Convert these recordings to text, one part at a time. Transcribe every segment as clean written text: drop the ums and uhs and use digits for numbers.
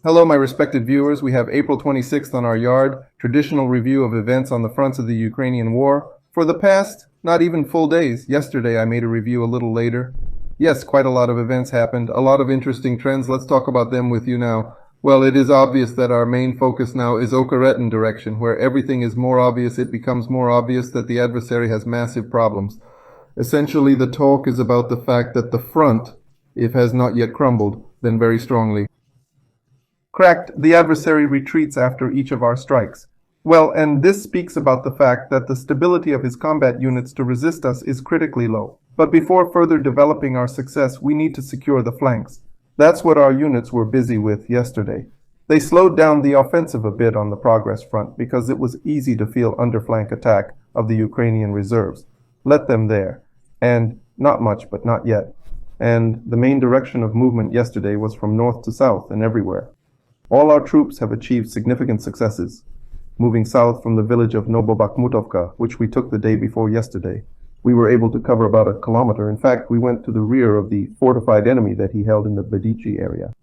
Hello, my respected viewers. We have April 26th on our yard, traditional review of events on the fronts of the Ukrainian war. For the past, not even full days. Yesterday I made a review a little later. Yes, quite a lot of events happened, a lot of interesting trends. Let's talk about them with you now. Well, it is obvious that our main focus now is Ukrainian direction, where everything is more obvious. It becomes more obvious that the adversary has massive problems. Essentially, the talk is about the fact that the front, if has not yet crumbled, then very strongly cracked, the adversary retreats after each of our strikes. Well, and this speaks about the fact that the stability of his combat units to resist us is critically low. But before further developing our success, we need to secure the flanks. That's what our units were busy with yesterday. They slowed down the offensive a bit on the progress front because it was easy to feel underflank attack of the Ukrainian reserves. Let them there. And not much, but not yet. And the main direction of movement yesterday was from north to south and everywhere. All our troops have achieved significant successes, moving south from the village of Novokalinovo, which we took the day before yesterday. We were able to cover about a kilometer. In fact, we went to the rear of the fortified enemy that he held in the Bedici area.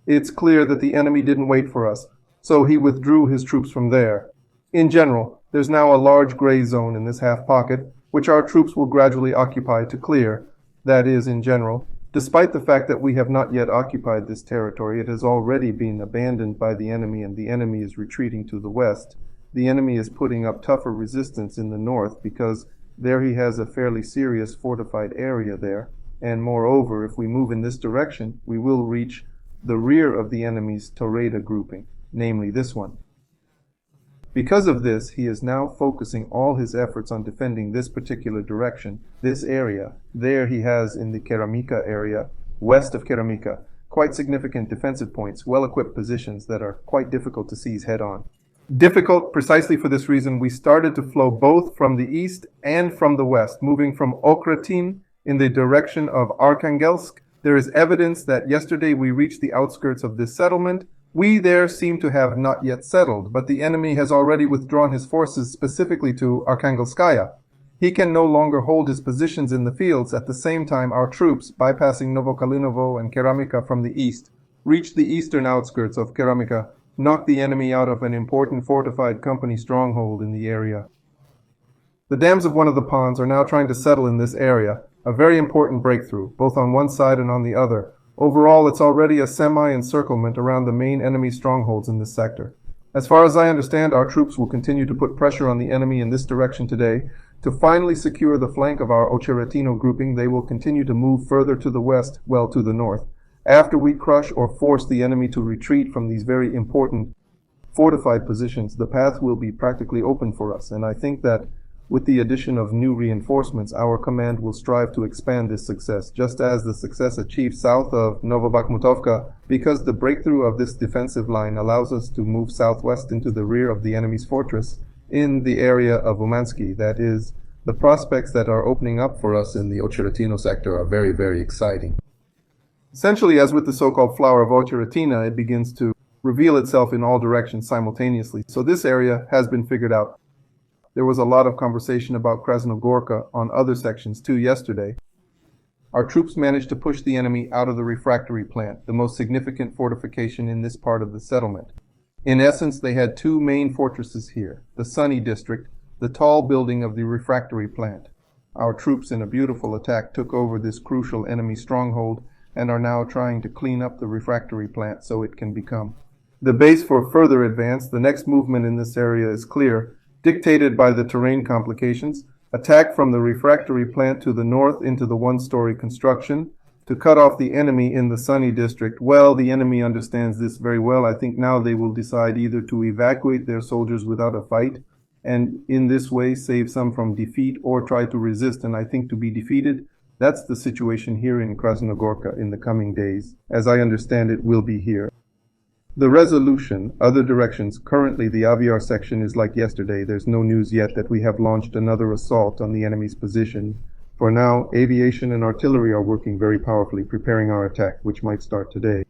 It's clear that the enemy didn't wait for us, so he withdrew his troops from there. In general, there's now a large gray zone in this half pocket, which our troops will gradually occupy to clear. That is, in general. Despite the fact that we have not yet occupied this territory, it has already been abandoned by the enemy and the enemy is retreating to the west. The enemy is putting up tougher resistance in the north because there he has a fairly serious fortified area there. And moreover, if we move in this direction, we will reach the rear of the enemy's Torreda grouping, namely this one. Because of this, he is now focusing all his efforts on defending this particular direction, this area. There he has in the Keramika area, west of Keramika, quite significant defensive points, well-equipped positions that are quite difficult to seize head-on. Difficult, precisely for this reason, we started to flow both from the east and from the west, moving from Okretin in the direction of Arkhangelsk. There is evidence that yesterday we reached the outskirts of this settlement. We there seem to have not yet settled, but the enemy has already withdrawn his forces specifically to Arkhangelskaya. He can no longer hold his positions in the fields. At the same time, our troops, bypassing Novokalinovo and Keramika from the east, reached the eastern outskirts of Keramika, knocked the enemy out of an important fortified company stronghold in the area. The dams of one of the ponds are now trying to settle in this area, a very important breakthrough, both on one side and on the other. Overall, it's already a semi-encirclement around the main enemy strongholds in this sector. As far as I understand, our troops will continue to put pressure on the enemy in this direction today. To finally secure the flank of our Ocheretino grouping, they will continue to move further to the west, well, to the north. After we crush or force the enemy to retreat from these very important fortified positions, the path will be practically open for us, and I think that with the addition of new reinforcements, our command will strive to expand this success, just as the success achieved south of Novokalinovo, because the breakthrough of this defensive line allows us to move southwest into the rear of the enemy's fortress in the area of Umansky. That is, the prospects that are opening up for us in the Ocheretino sector are very, very exciting. Essentially, as with the so-called flower of Ocheretina, it begins to reveal itself in all directions simultaneously. So this area has been figured out. There was a lot of conversation about Krasnogorka on other sections too yesterday. Our troops managed to push the enemy out of the refractory plant, the most significant fortification in this part of the settlement. In essence, they had two main fortresses here, the Sunny district, the tall building of the refractory plant. Our troops in a beautiful attack took over this crucial enemy stronghold and are now trying to clean up the refractory plant so it can become the base for further advance. The next movement in this area is clear, dictated by the terrain complications, attack from the refractory plant to the north into the one-story construction to cut off the enemy in the Sunny district. Well, the enemy understands this very well. I think now they will decide either to evacuate their soldiers without a fight and in this way save some from defeat, or try to resist, and I think to be defeated. That's the situation here in Krasnogorka in the coming days. As I understand it, will be here. The resolution, other directions. Currently, the Aviar section is like yesterday. There's no news yet that we have launched another assault on the enemy's position. For now, aviation and artillery are working very powerfully, preparing our attack, which might start today.